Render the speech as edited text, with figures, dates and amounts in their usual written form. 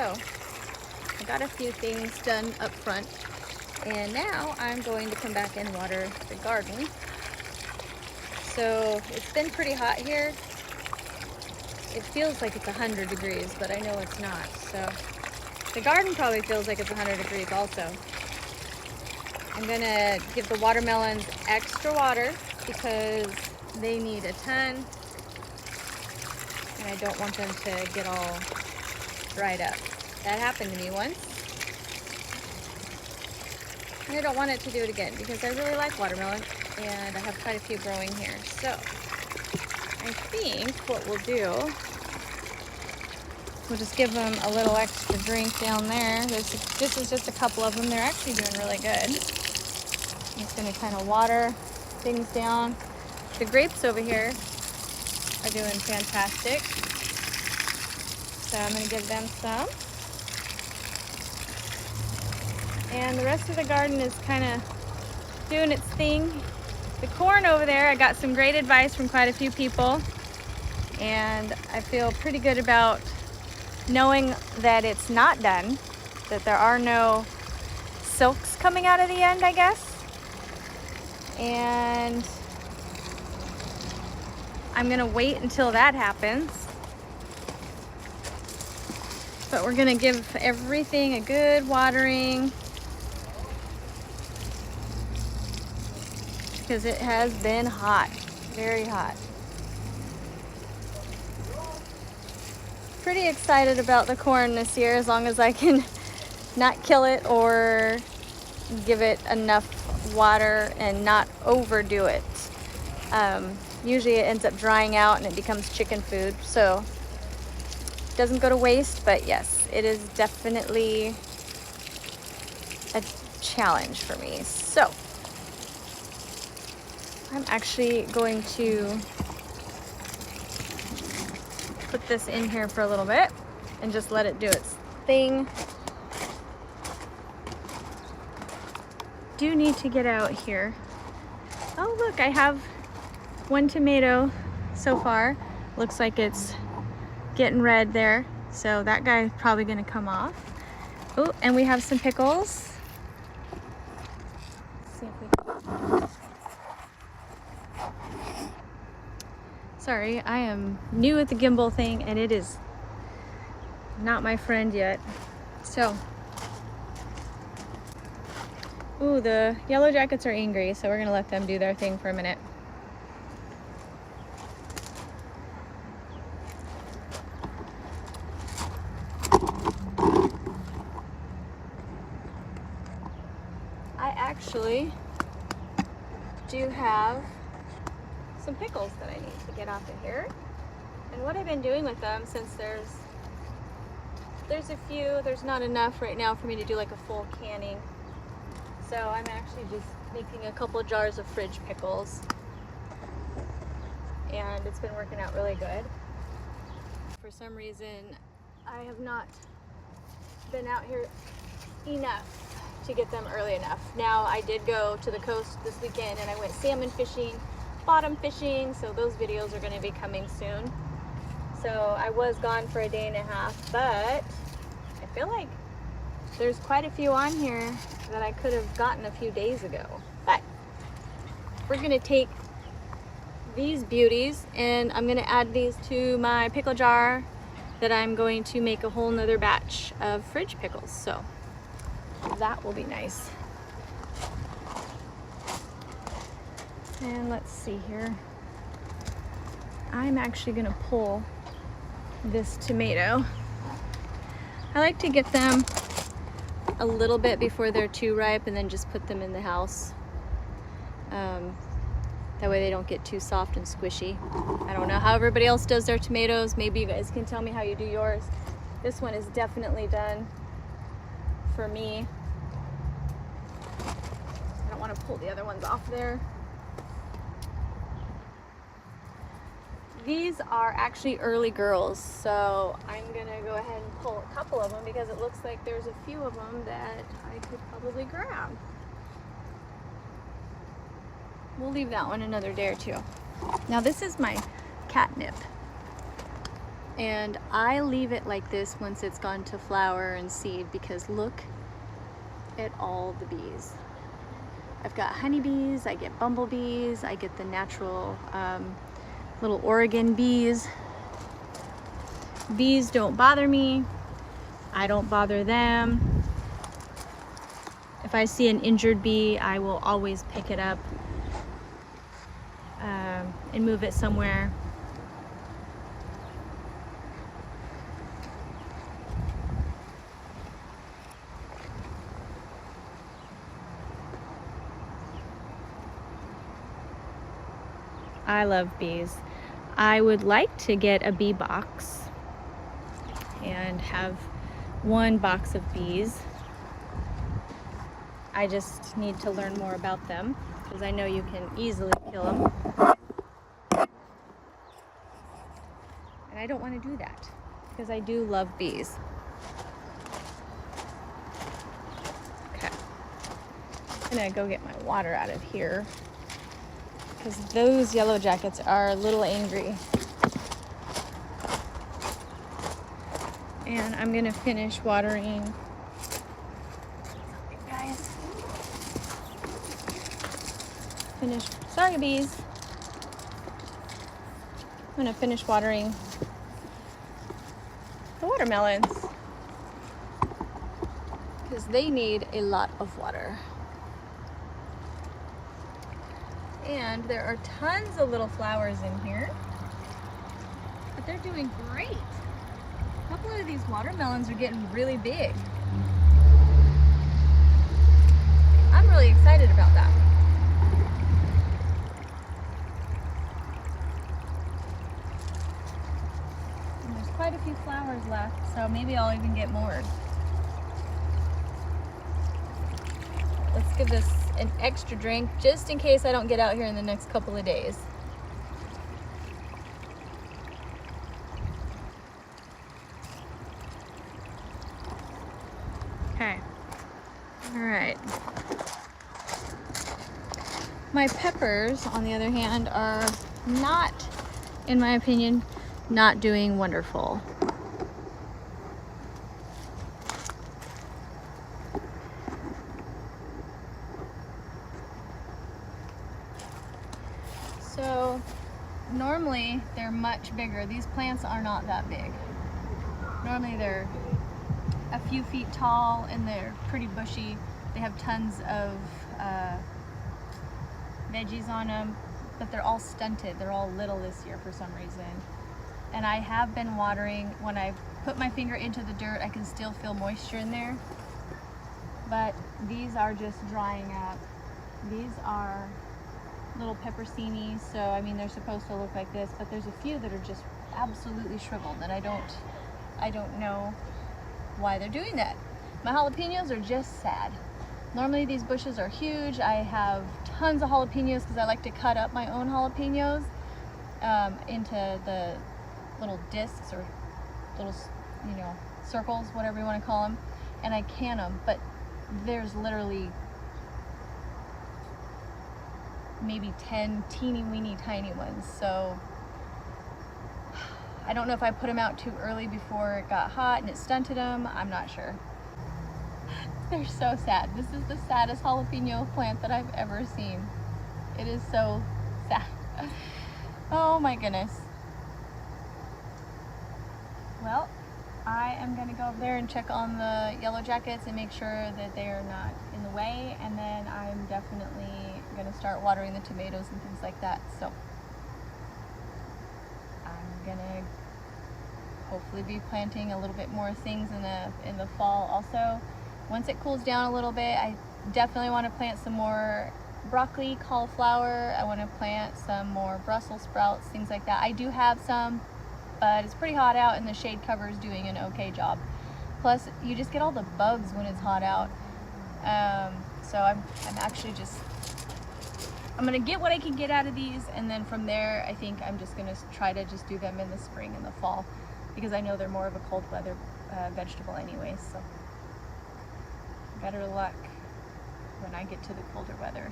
So I got a few things done up front, and now I'm going to come back and water the garden. So it's been pretty hot here. It feels like it's 100 degrees, but I know it's not. So the garden probably feels like it's 100 degrees also. I'm gonna give the watermelons extra water because they need a ton, and I don't want them to get all dried up. That happened to me once, and I don't want it to do it again because I really like watermelon, and I have quite a few growing here. So I think what we'll do, we'll just give them a little extra drink down there. This is just a couple of them. They're actually doing really good. I'm just gonna kind of water things down. The grapes over here are doing fantastic. So I'm gonna give them some. And the rest of the garden is kind of doing its thing. The corn over there, I got some great advice from quite a few people, and I feel pretty good about knowing that it's not done, that there are no silks coming out of the end, I guess. And I'm gonna wait until that happens. But we're gonna give everything a good watering because it has been hot, very hot. Pretty excited about the corn this year, as long as I can not kill it or give it enough water and not overdo it. Usually it ends up drying out and it becomes chicken food, so it doesn't go to waste. But yes, it is definitely a challenge for me. So I'm actually going to put this in here for a little bit and just let it do its thing. Do need to get out here. Oh look, I have one tomato so far. Looks like it's getting red there, so that guy's probably gonna come off. Oh, and we have some pickles. Let's see if we can... Sorry, I am new at the gimbal thing and it is not my friend yet. So ooh, the yellow jackets are angry, so we're gonna let them do their thing for a minute. I actually do have some pickles that I need to get off of here. And what I've been doing with them, since there's a few, there's not enough right now for me to do like a full canning. So I'm actually just making a couple jars of fridge pickles, and it's been working out really good. For some reason, I have not been out here enough to get them early enough. Now, I did go to the coast this weekend and I went salmon fishing, bottom fishing, so those videos are going to be coming soon. So I was gone for a day and a half, but I feel like there's quite a few on here that I could have gotten a few days ago. But we're gonna take these beauties and I'm gonna add these to my pickle jar that I'm going to make a whole nother batch of fridge pickles. So that will be nice. And let's see here. I'm actually gonna pull this tomato. I like to get them a little bit before they're too ripe and then just put them in the house. That way they don't get too soft and squishy. I don't know how everybody else does their tomatoes. Maybe you guys can tell me how you do yours. This one is definitely done for me. I don't want to pull the other ones off there. These are actually early girls, so I'm gonna go ahead and pull a couple of them because it looks like there's a few of them that I could probably grab. We'll leave that one another day or two. Now this is my catnip, And I leave it like this once it's gone to flower and seed, because look at all the bees. I've got honeybees, I get bumblebees, I get the natural little Oregon bees. Bees don't bother me, I don't bother them. If I see an injured bee, I will always pick it up and move it somewhere. I love bees. I would like to get a bee box and have one box of bees. I just need to learn more about them, because I know you can easily kill them. And I don't want to do that, because I do love bees. Okay, I'm gonna go get my water out of here, because those yellow jackets are a little angry. And I'm gonna finish watering. Sorry, guys. Sorry, bees. I'm gonna finish watering the watermelons, because they need a lot of water. And there are tons of little flowers in here, but they're doing great. A couple of these watermelons are getting really big. I'm really excited about that. And there's quite a few flowers left, so maybe I'll even get more. Let's give this an extra drink, just in case I don't get out here in the next couple of days. Okay. All right. My peppers, on the other hand, are not, in my opinion, not doing wonderful. So normally they're much bigger. These plants are not that big. Normally they're a few feet tall and they're pretty bushy. They have tons of veggies on them, but they're all stunted. They're all little this year for some reason. And I have been watering. When I put my finger into the dirt, I can still feel moisture in there. But these are just drying up. These are little pepperoncinis, so I mean they're supposed to look like this, but there's a few that are just absolutely shriveled, and I don't know why they're doing that. My jalapenos are just sad. Normally these bushes are huge. I have tons of jalapenos because I like to cut up my own jalapenos into the little discs or little, circles, whatever you want to call them, and I can them, but there's literally maybe 10 teeny weeny tiny ones. So I don't know if I put them out too early before it got hot and it stunted them. I'm not sure. They're so sad. This is the saddest jalapeno plant that I've ever seen. It is so sad. Oh my goodness. Well, I am gonna go over there and check on the yellow jackets and make sure that they are not in the way, and then I'm definitely gonna start watering the tomatoes and things like that. So I'm gonna hopefully be planting a little bit more things in the fall also. Once it cools down a little bit, I definitely want to plant some more broccoli, cauliflower. I want to plant some more Brussels sprouts, things like that. I do have some, but it's pretty hot out and the shade cover is doing an okay job. Plus, you just get all the bugs when it's hot out. So I'm actually just, I'm gonna get what I can get out of these, and then from there, I think I'm just gonna try to just do them in the spring and the fall, because I know they're more of a cold weather vegetable anyways. So better luck when I get to the colder weather.